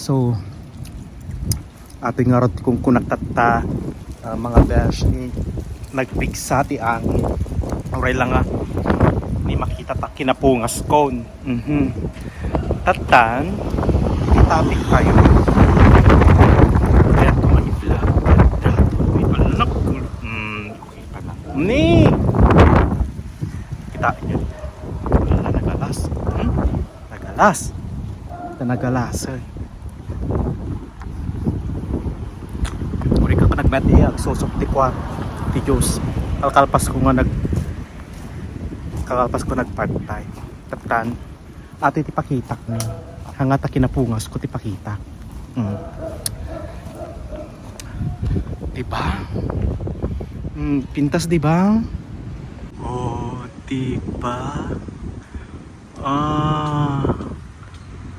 So ating arot kung kunagtata mga besh ni nagpigsa ti angin. Oray lang nga ni makita ta kinapungas kon. Tatan itapik tayo. Kaya tumagipla. May palanak. Okay pala. Ni kita nyo. Wala nagalas. Nagalas. Nagalas eh. Uri ka pa nagbati agsusok di kwa ti Diyos. Kalkalpas ko nagpantay. Tatan ati ti pakitak ni hangata kinapungas ko ti pakita. Diba? Pintas diba? Oh, diba?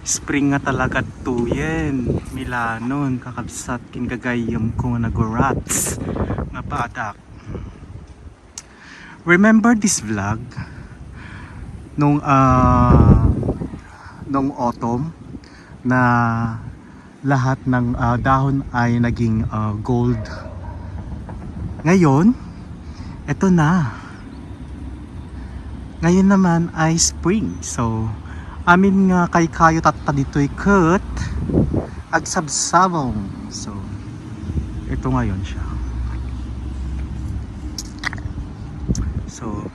Spring nga talaga tuyen. Milanon kakabsat kingagayam ko nga nagurats nga paadak. Remember this vlog nung autumn na lahat ng dahon ay naging gold. Ngayon eto na. Ngayon naman ay spring. So amin nga kay kayo tatta dito'y cut agsabsabong. So ito ngayon siya. So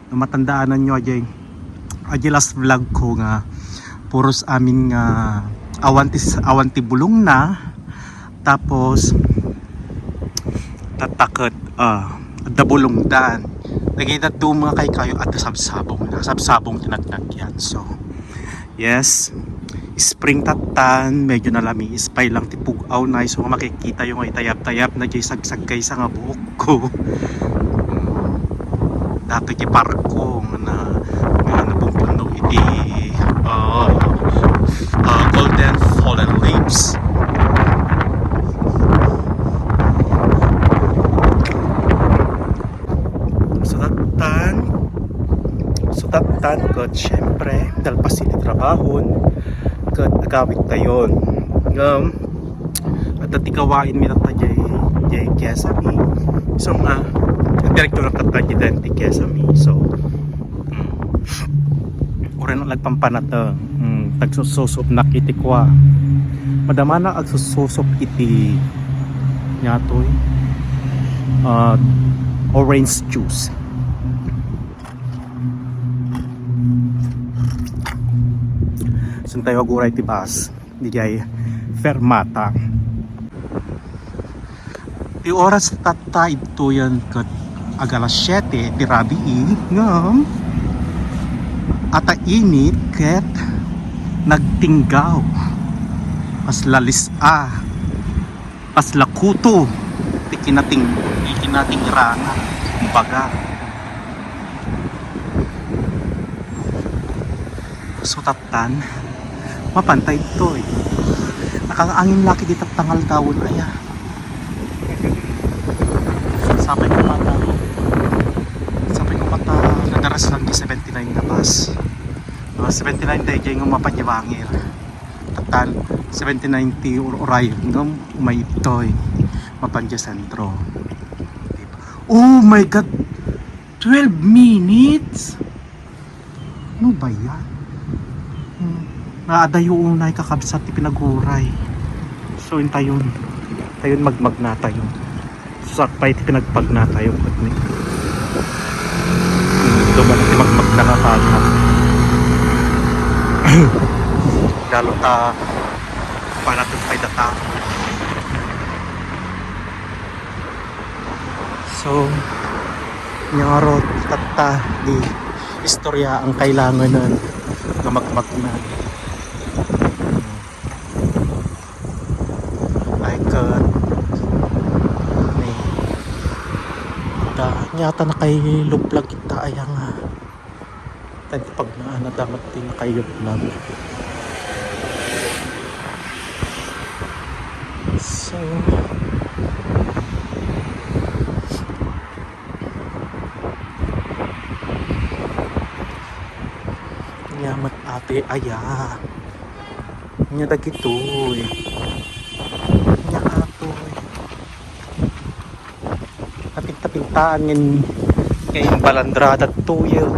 matandaanan nyo ajay last vlog ko nga puros amin nga awanti bulong na tapos tatakot dabulong dan nagita to mga kay kayo at sabsabong tinagnagyan. So yes, spring tatan medyo nalami ispay lang tipugaw na so makikita yung itayap-tayap na jay sagsag kay sa nga buhok ko. Dato kay parko na napupuno iti golden fallen leaves. Sudatan kat syempre dalpas iti trabahon kat agawit tayon at atikawain mi tata jay kesami so nga direktor ng katadya din ti kesami. So uri nang lagpampanata tagsusosop na iti kwa madama na agsusosop iti nyatoy orange juice. Tayo aguray ti bas dijay fermata ti oras tata ito yan kat agalas 7 ti rabii ngam ata init ket nagtinggaw pas lalis pas lakuto ti kinating rana baga. So tatan mapantay ito eh. Nakakaangin laki dito tangal tawon aya. Sapay ko mata nadaras lang di 79 na bus. 79 day jay ng mapanyabangir. Tatan 79 ti uray ng may itoy mapanja sentro. Oh my god, 12 minutes. Ano ba yan? Naadayo unay kakabsat ti pinaguray. So tayon magmag na tayo. Sakpay ti pinagpag na tayo kat ni. Duman ti magmag na kapaghat. Lalo ta panatun pay data. So nyarot tatta di istorya ang kailangan nun na magmag na. Yata na kay luplag kita ayang tadi pag nadamat din na kay luplag. So yamat ate aya Nya dagitoy. Nya atoy. Napinta-pintaan ngayon balandrada tuyo.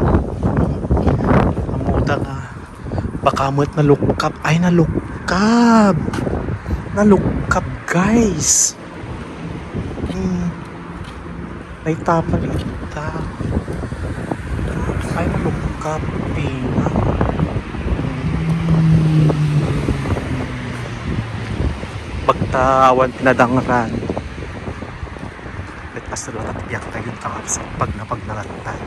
Amuta nga. Baka mo't nalukap. Ay, nalukap. Nalukap, guys. May tapal ita. Ay, nalukap. Pina. Bagtawan pinadangran. Litas na lang at biyak tayo kakapsang pag napagnalatan.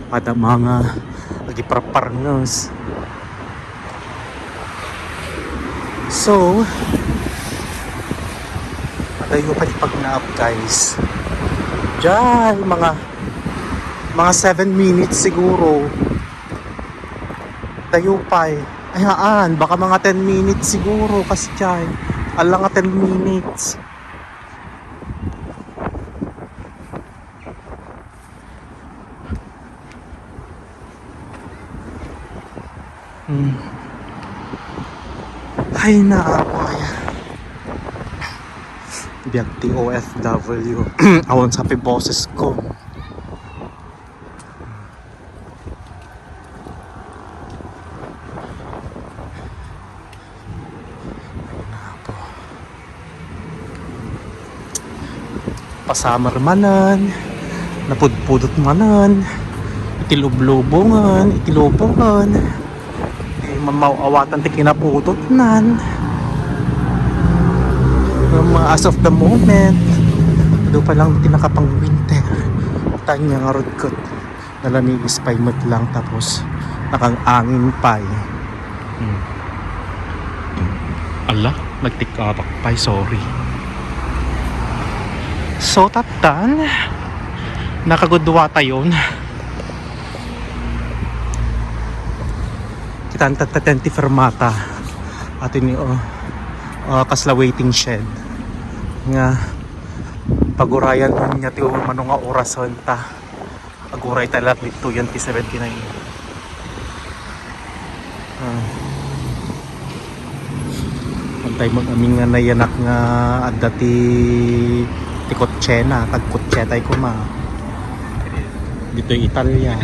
Ada mga lagi parparngas. So, adayo pa pag na-up guys. Diyan, mga 7 minutes siguro. Tayo pa eh. Ayaan, baka mga 10 minutes siguro kasi dyan. Alang nga 10 minutes. Ay naaway. Biyak ti OFW. Awan sa boses ko. Pasamar manan, napudpudot manan, itilublubungan, itilubungan, mamawawatan ti kinaputot nan. As of the moment, do pa lang tinakapang winter. Tanya nga rodkot, nalamigis pa imot lang tapos nakang angin pa eh. Ala, nagtikapak pa, sorry. So tatan, nakagudwa tayon. Kita tatati fermata atin ni kasla waiting shed nga pagurayan niya ti manong nga orason ta aguray talat dito yan ti 79. Antay mo aming nga nayanak nga adda ti kotsena tag kotsetay ko ma dito Italia.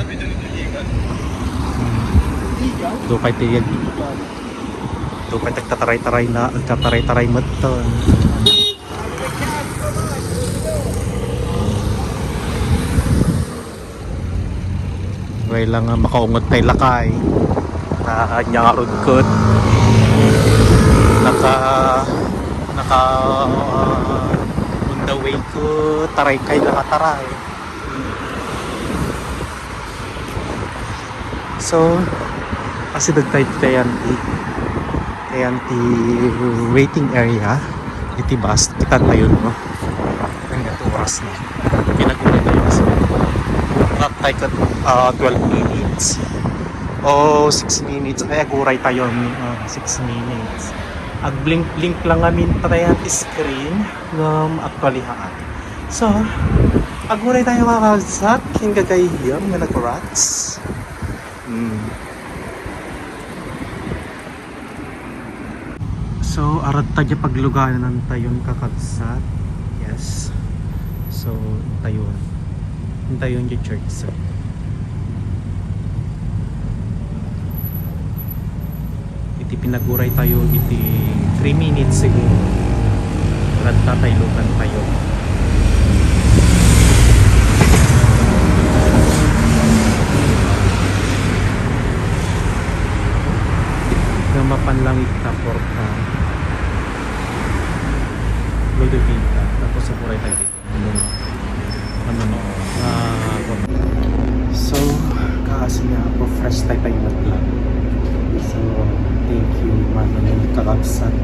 Do pa ti do pa tagtataray-taray na tataray-taray mo to. Way lang makaungot tay lakay na nya nga rudkot naka on the way ko taray kay nakataray. So kasi dagtay kayan ti waiting area iti bus kita tayo no hanggang oras na pinagulay tayo kasi tayo ka 12 minutes o 6 minutes ay aguray tayo 6 minutes ag blink lang amin tayo ti screen ng aktualihaan. So aguray tayo kakasat hingga gayam nga nag-rats. So, arat tayo pagluganan tayon kakagsat. Yes. So, tayon yung church set. Iti pinaguray tayo iti 3 minutes siguro. Arat tataylugan tayo. Mapanlangit ta porta Lodovita tapos sa Puray tayo so kasi nga ako fresh tayo matlang. So thank you man kakabsat